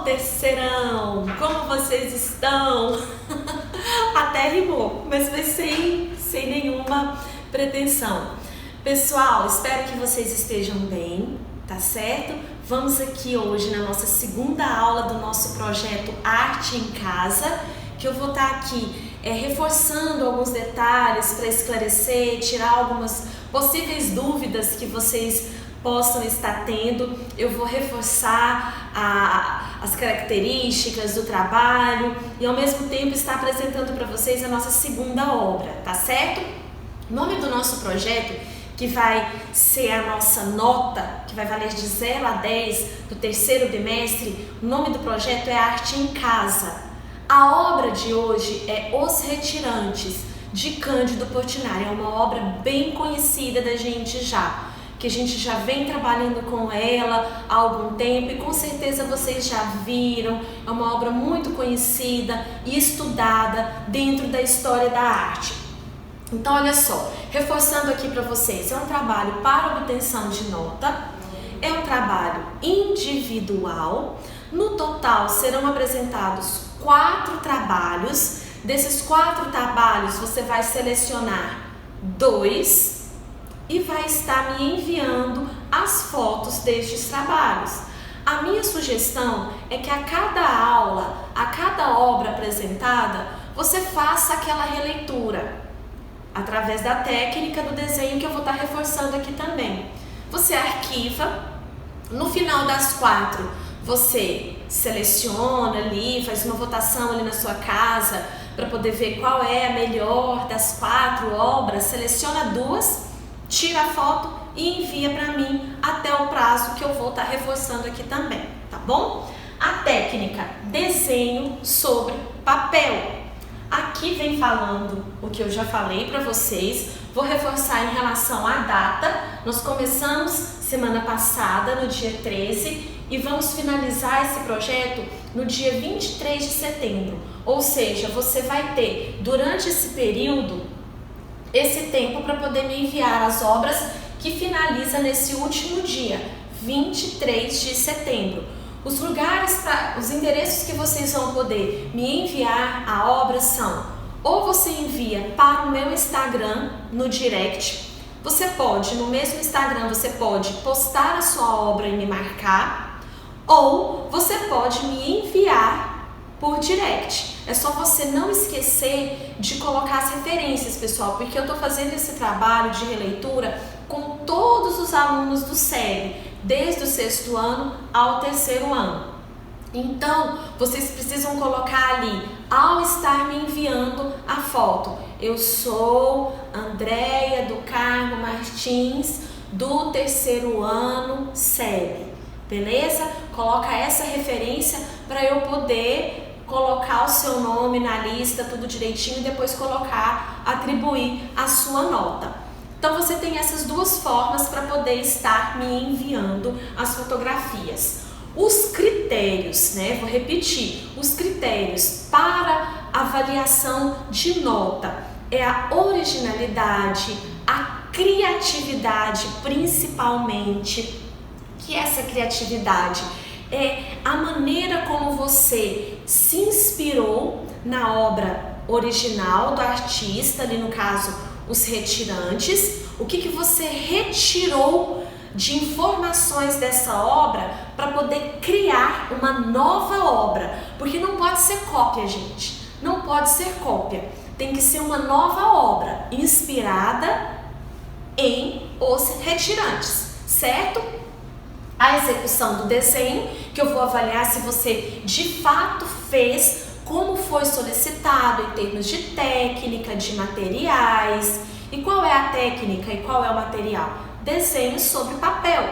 terceirão! Como vocês estão? Até rimou, mas foi sem nenhuma pretensão. Pessoal, espero que vocês estejam bem, tá certo? Vamos aqui hoje na nossa segunda aula do nosso projeto Arte em Casa, que eu vou estar aqui reforçando alguns detalhes para esclarecer, tirar algumas possíveis dúvidas que vocês possam estar tendo. Eu vou reforçar as características do trabalho e ao mesmo tempo estar apresentando para vocês a nossa segunda obra, tá certo? O nome do nosso projeto, que vai ser a nossa nota, que vai valer de 0 a 10 do terceiro bimestre, o nome do projeto é Arte em Casa. A obra de hoje é Os Retirantes, de Cândido Portinari. É uma obra bem conhecida da gente já, que a gente já vem trabalhando com ela há algum tempo e com certeza vocês já viram. É uma obra muito conhecida e estudada dentro da história da arte. Então, olha só, reforçando aqui para vocês, é um trabalho para obtenção de nota, é um trabalho individual. No total serão apresentados 4 trabalhos. Desses 4 trabalhos você vai selecionar 2 e vai estar me enviando as fotos destes trabalhos. A minha sugestão é que a cada aula, a cada obra apresentada, você faça aquela releitura através da técnica do desenho que eu vou estar reforçando aqui também. Você arquiva, no final das 4 você seleciona ali, faz uma votação ali na sua casa para poder ver qual é a melhor das 4 obras, seleciona 2, tira a foto e envia para mim até o prazo que eu vou estar reforçando aqui também, tá bom? A técnica desenho sobre papel. Aqui vem falando o que eu já falei para vocês, vou reforçar em relação à data. Nós começamos semana passada, no dia 13, e vamos finalizar esse projeto no dia 23 de setembro. Ou seja, você vai ter durante esse período, esse tempo para poder me enviar as obras que finaliza nesse último dia, 23 de setembro. Os lugares, os endereços que vocês vão poder me enviar a obra são: ou você envia para o meu Instagram no direct, você pode, no mesmo Instagram, você pode postar a sua obra e me marcar, ou você pode me enviar por direct. É só você não esquecer de colocar as referências, pessoal, porque eu estou fazendo esse trabalho de releitura com todos os alunos do SEB, desde o 6º ano ao 3º ano. Então, vocês precisam colocar ali, ao estar me enviando a foto: eu sou Andréia do Carmo Martins, do 3º ano SEB. Beleza? Coloca essa referência para eu poder colocar o seu nome na lista, tudo direitinho, e depois atribuir a sua nota. Então você tem essas 2 formas para poder estar me enviando as fotografias. Os critérios, né? Vou repetir, os critérios para avaliação de nota é a originalidade, a criatividade principalmente. Que essa criatividade é a maneira como você se inspirou na obra original do artista, ali no caso Os Retirantes, o que você retirou de informações dessa obra para poder criar uma nova obra, porque não pode ser cópia, gente, não pode ser cópia, tem que ser uma nova obra inspirada em Os Retirantes, certo? A execução do desenho, que eu vou avaliar se você de fato fez como foi solicitado em termos de técnica, de materiais. E qual é a técnica e qual é o material? Desenho sobre papel.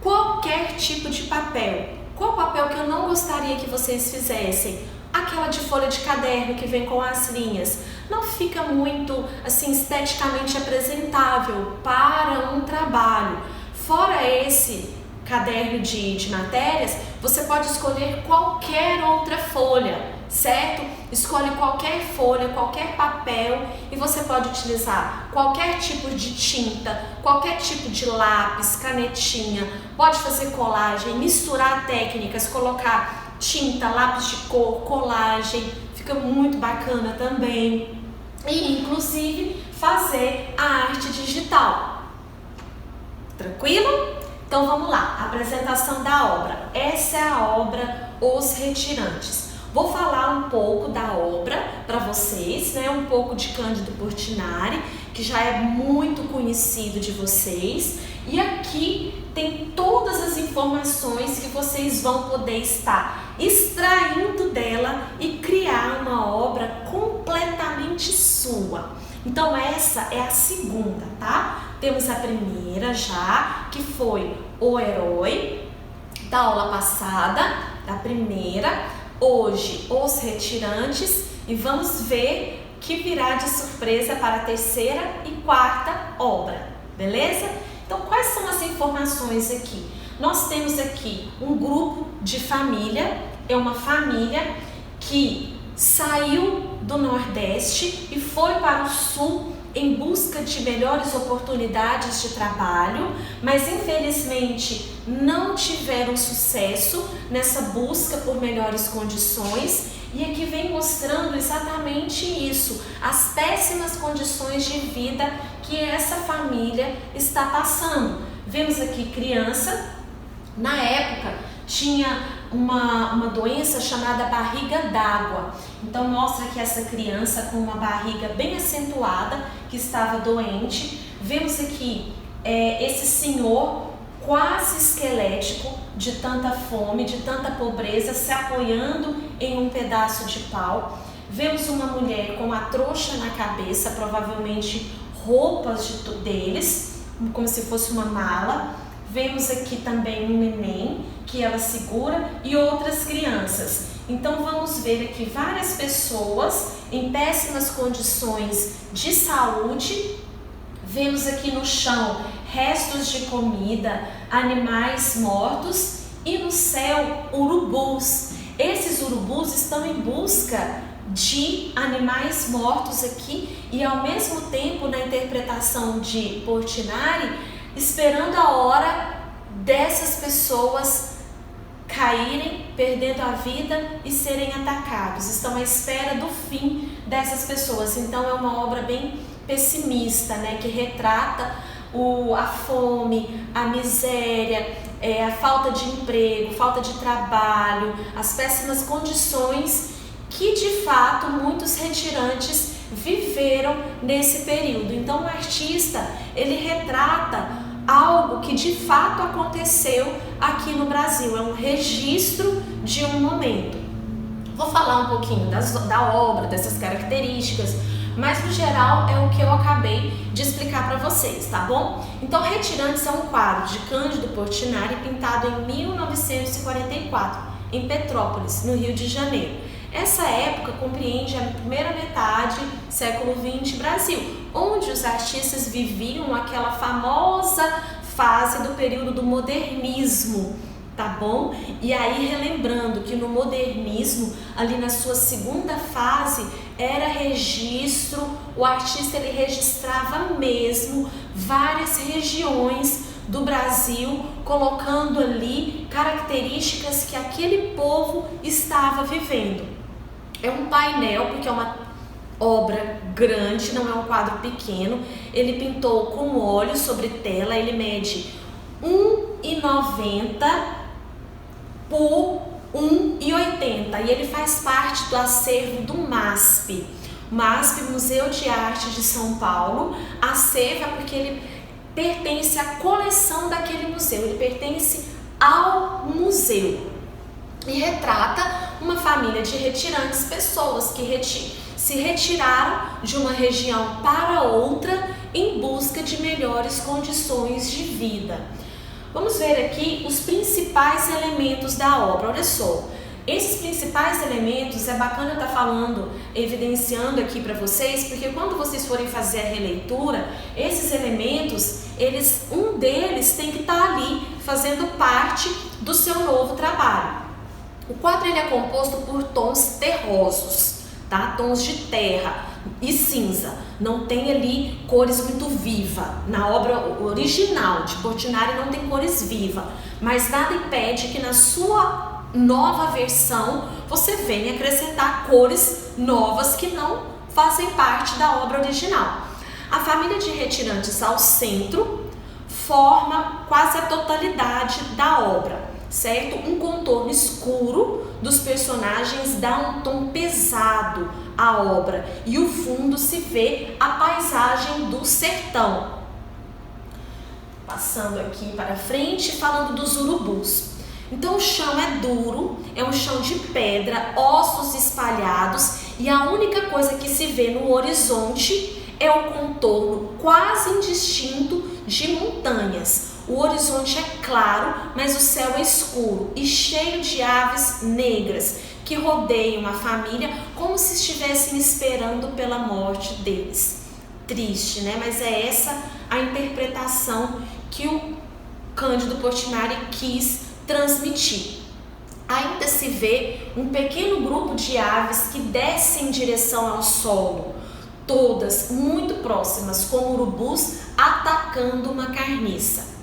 Qualquer tipo de papel. Qual papel que eu não gostaria que vocês fizessem? Aquela de folha de caderno que vem com as linhas. Não fica muito assim esteticamente apresentável para um trabalho. Fora esse caderno de matérias, você pode escolher qualquer outra folha, certo? Escolhe qualquer folha, qualquer papel e você pode utilizar qualquer tipo de tinta, qualquer tipo de lápis, canetinha, pode fazer colagem, misturar técnicas, colocar tinta, lápis de cor, colagem, fica muito bacana também. E inclusive fazer a arte digital. Tranquilo? Então vamos lá, apresentação da obra. Essa é a obra Os Retirantes. Vou falar um pouco da obra para vocês, né? Um pouco de Cândido Portinari, que já é muito conhecido de vocês. E aqui tem todas as informações que vocês vão poder estar extraindo dela e criar uma obra completamente sua. Então essa é a segunda, tá? Temos a primeira já, que foi O Herói, da aula passada, da primeira. Hoje, Os Retirantes, e vamos ver que virá de surpresa para a terceira e quarta obra, beleza? Então, quais são as informações aqui? Nós temos aqui um grupo de família, é uma família que saiu do Nordeste e foi para o Sul em busca de melhores oportunidades de trabalho, mas infelizmente não tiveram sucesso nessa busca por melhores condições, e aqui vem mostrando exatamente isso, as péssimas condições de vida que essa família está passando. Vemos aqui criança, na época tinha uma doença chamada barriga d'água. Então mostra que essa criança com uma barriga bem acentuada, que estava doente. Vemos aqui esse senhor quase esquelético, de tanta fome, de tanta pobreza, se apoiando em um pedaço de pau. Vemos uma mulher com a trouxa na cabeça, provavelmente roupas deles, como se fosse uma mala. Vemos aqui também um neném que ela segura e outras crianças. Então vamos ver aqui várias pessoas em péssimas condições de saúde. Vemos aqui no chão restos de comida, animais mortos e no céu urubus. Esses urubus estão em busca de animais mortos aqui e ao mesmo tempo, na interpretação de Portinari, esperando a hora dessas pessoas caírem, perdendo a vida e serem atacados. Estão à espera do fim dessas pessoas. Então é uma obra bem pessimista, né, que retrata a fome, a miséria, a falta de emprego, falta de trabalho, as péssimas condições que de fato muitos retirantes viveram nesse período. Então o artista, ele retrata algo que de fato aconteceu aqui no Brasil, é um registro de um momento. Vou falar um pouquinho da obra, dessas características, mas no geral é o que eu acabei de explicar para vocês, tá bom? Então Retirantes é um quadro de Cândido Portinari pintado em 1944, em Petrópolis, no Rio de Janeiro. Essa época compreende a primeira metade do século XX Brasil, onde os artistas viviam aquela famosa fase do período do modernismo, tá bom? E aí relembrando que no modernismo, ali na sua segunda fase, era registro, o artista ele registrava mesmo várias regiões do Brasil, colocando ali características que aquele povo estava vivendo. É um painel, porque é uma obra grande, não é um quadro pequeno. Ele pintou com óleo sobre tela, ele mede 1,90 por 1,80 e ele faz parte do acervo do MASP. MASP, Museu de Arte de São Paulo. Acervo é porque ele pertence à coleção daquele museu, ele pertence ao museu. E retrata uma família de retirantes, pessoas que se retiraram de uma região para outra em busca de melhores condições de vida. Vamos ver aqui os principais elementos da obra. Olha só, esses principais elementos é bacana eu estar falando, evidenciando aqui para vocês, porque quando vocês forem fazer a releitura, esses elementos, um deles tem que estar ali fazendo parte do seu novo trabalho. O quadro ele é composto por tons terrosos, tá? Tons de terra e cinza. Não tem ali cores muito vivas. Na obra original de Portinari não tem cores vivas, mas nada impede que na sua nova versão, você vem acrescentar cores novas que não fazem parte da obra original. A família de retirantes ao centro forma quase a totalidade da obra, certo? Um contorno escuro dos personagens dá um tom pesado à obra e o fundo se vê a paisagem do sertão. Passando aqui para frente, falando dos urubus. Então o chão é duro, é um chão de pedra, ossos espalhados e a única coisa que se vê no horizonte é o contorno quase indistinto de montanhas. O horizonte é claro, mas o céu é escuro e cheio de aves negras que rodeiam a família como se estivessem esperando pela morte deles. Triste, né? Mas é essa a interpretação que o Cândido Portinari quis transmitir. Ainda se vê um pequeno grupo de aves que descem em direção ao solo, todas muito próximas, como urubus atacando uma carniça.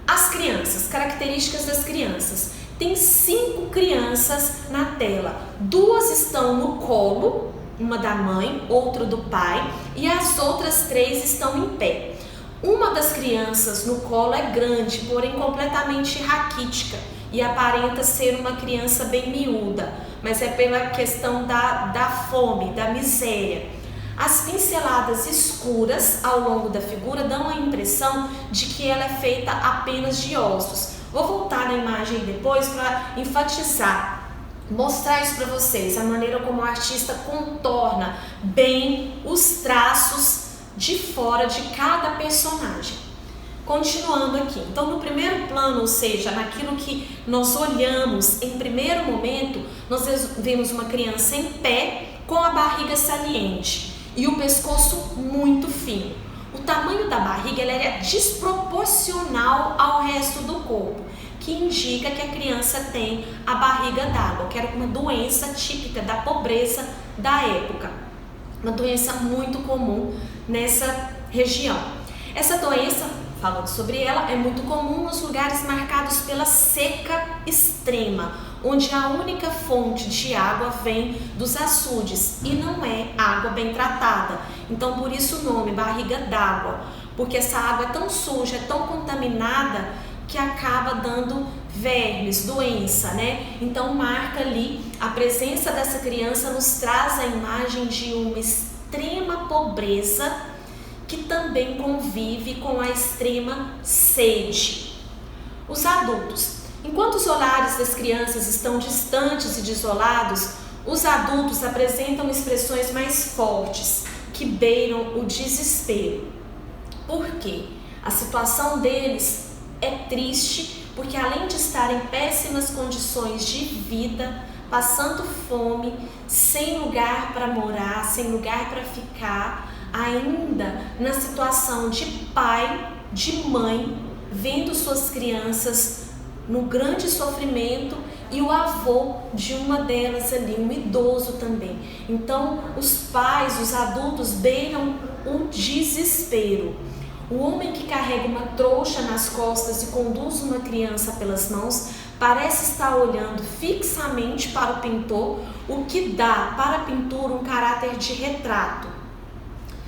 As crianças, características das crianças. Tem 5 crianças na tela. 2 estão no colo, uma da mãe, outra do pai, e as outras 3 estão em pé. Uma das crianças no colo é grande, porém completamente raquítica e aparenta ser uma criança bem miúda, mas é pela questão da fome, da miséria. As pinceladas escuras ao longo da figura dão a impressão de que ela é feita apenas de ossos. Vou voltar na imagem depois para enfatizar, mostrar isso para vocês, a maneira como o artista contorna bem os traços de fora de cada personagem. Continuando aqui, então no primeiro plano, ou seja, naquilo que nós olhamos em primeiro momento, nós vemos uma criança em pé com a barriga saliente e o pescoço muito fino. O tamanho da barriga ela é desproporcional ao resto do corpo, que indica que a criança tem a barriga d'água, que era uma doença típica da pobreza da época, uma doença muito comum nessa região. Essa doença, falando sobre ela, é muito comum nos lugares marcados pela seca extrema, onde a única fonte de água vem dos açudes e não é água bem tratada. Então, por isso o nome, barriga d'água, porque essa água é tão suja, é tão contaminada que acaba dando vermes, doença, né? Então, marca ali a presença dessa criança, nos traz a imagem de uma extrema pobreza que também convive com a extrema sede. Os adultos. Enquanto os olhares das crianças estão distantes e desolados, os adultos apresentam expressões mais fortes, que beiram o desespero. Por quê? A situação deles é triste, porque além de estarem em péssimas condições de vida, passando fome, sem lugar para morar, sem lugar para ficar, ainda na situação de pai, de mãe, vendo suas crianças no grande sofrimento e o avô de uma delas ali, um idoso também. Então, os pais, os adultos beiram o desespero. O homem que carrega uma trouxa nas costas e conduz uma criança pelas mãos parece estar olhando fixamente para o pintor, o que dá para a pintura um caráter de retrato.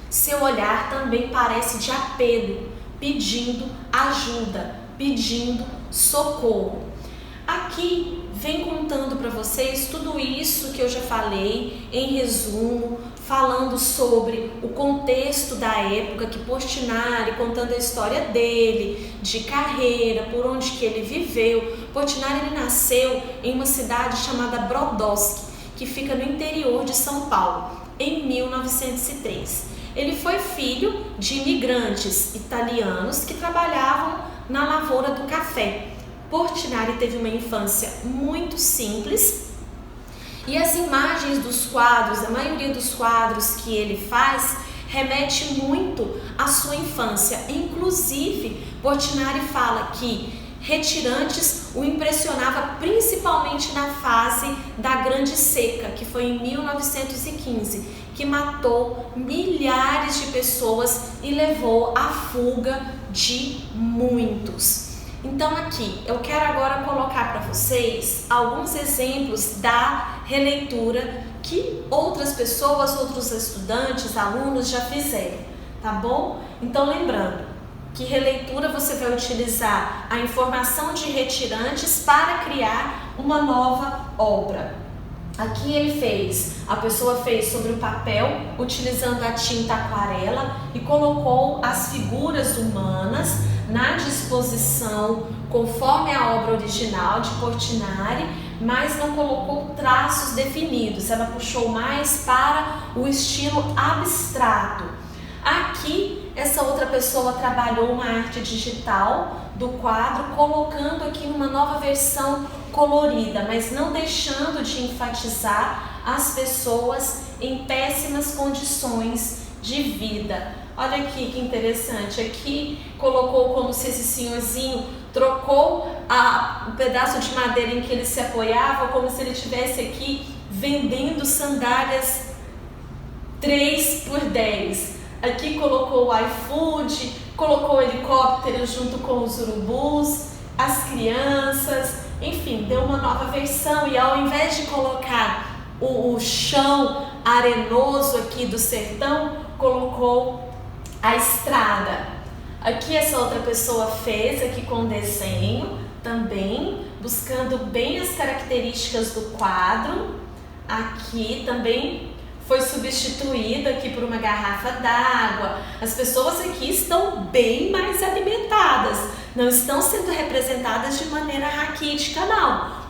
Seu olhar também parece de apelo, pedindo ajuda, pedindo socorro. Aqui vem contando para vocês tudo isso que eu já falei em resumo, falando sobre o contexto da época, que Portinari, contando a história dele, de carreira, por onde que ele viveu. Portinari ele nasceu em uma cidade chamada Brodowski, que fica no interior de São Paulo, em 1903. Ele foi filho de imigrantes italianos que trabalhavam na lavoura do café. Portinari teve uma infância muito simples e as imagens dos quadros, a maioria dos quadros que ele faz, remete muito à sua infância. Inclusive, Portinari fala que Retirantes o impressionava principalmente na fase da Grande Seca, que foi em 1915, que matou milhares de pessoas e levou à fuga de muitos. Então aqui, eu quero agora colocar para vocês alguns exemplos da releitura que outras pessoas, outros estudantes, alunos já fizeram, tá bom? Então lembrando que releitura você vai utilizar a informação de retirantes para criar uma nova obra. Aqui a pessoa fez sobre o papel, utilizando a tinta aquarela e colocou as figuras humanas na disposição conforme a obra original de Portinari, mas não colocou traços definidos, ela puxou mais para o estilo abstrato. Aqui, essa outra pessoa trabalhou uma arte digital do quadro, colocando aqui uma nova versão colorida, mas não deixando de enfatizar as pessoas em péssimas condições de vida. Olha aqui que interessante, aqui colocou como se esse senhorzinho trocou o pedaço de madeira em que ele se apoiava, como se ele estivesse aqui vendendo sandálias 3 por 10. Aqui colocou o iFood, colocou o helicóptero junto com os urubus, as crianças, enfim, deu uma nova versão e ao invés de colocar o chão arenoso aqui do sertão, colocou a estrada. Aqui essa outra pessoa fez aqui com desenho também, buscando bem as características do quadro. Aqui também foi substituído aqui por uma garrafa d'água. As pessoas aqui estão bem mais alimentadas, não estão sendo representadas de maneira raquítica, não.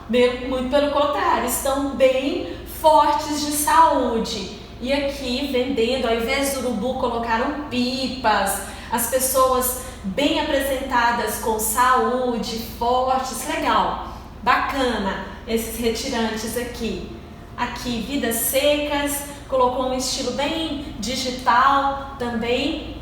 Muito pelo contrário, estão bem fortes de saúde. E aqui vendendo, ao invés do urubu, colocaram pipas. As pessoas bem apresentadas com saúde, fortes, legal, bacana esses retirantes aqui. Aqui, vidas secas, colocou um estilo bem digital também.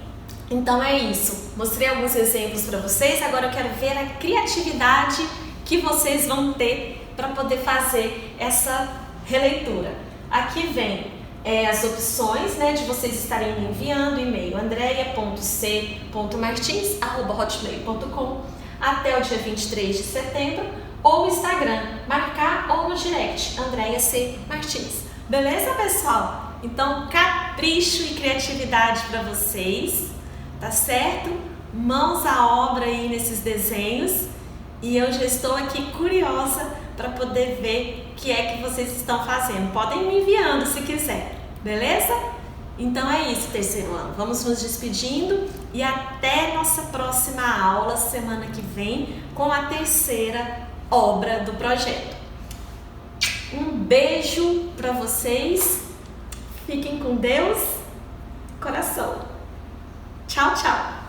Então é isso, mostrei alguns exemplos para vocês, agora eu quero ver a criatividade que vocês vão ter para poder fazer essa releitura. Aqui vem as opções, né, de vocês estarem me enviando e-mail andreia.c.martins@hotmail.com até o dia 23 de setembro, ou Instagram, marcar ou no direct, Andreia C. Martins. Beleza, pessoal? Então, capricho e criatividade para vocês, tá certo? Mãos à obra aí nesses desenhos e eu já estou aqui curiosa para poder ver o que é que vocês estão fazendo. Podem me enviando se quiser, beleza? Então é isso, terceiro ano. Vamos nos despedindo e até nossa próxima aula, semana que vem, com a terceira obra do projeto. Um beijo para vocês, fiquem com Deus, coração. Tchau, tchau.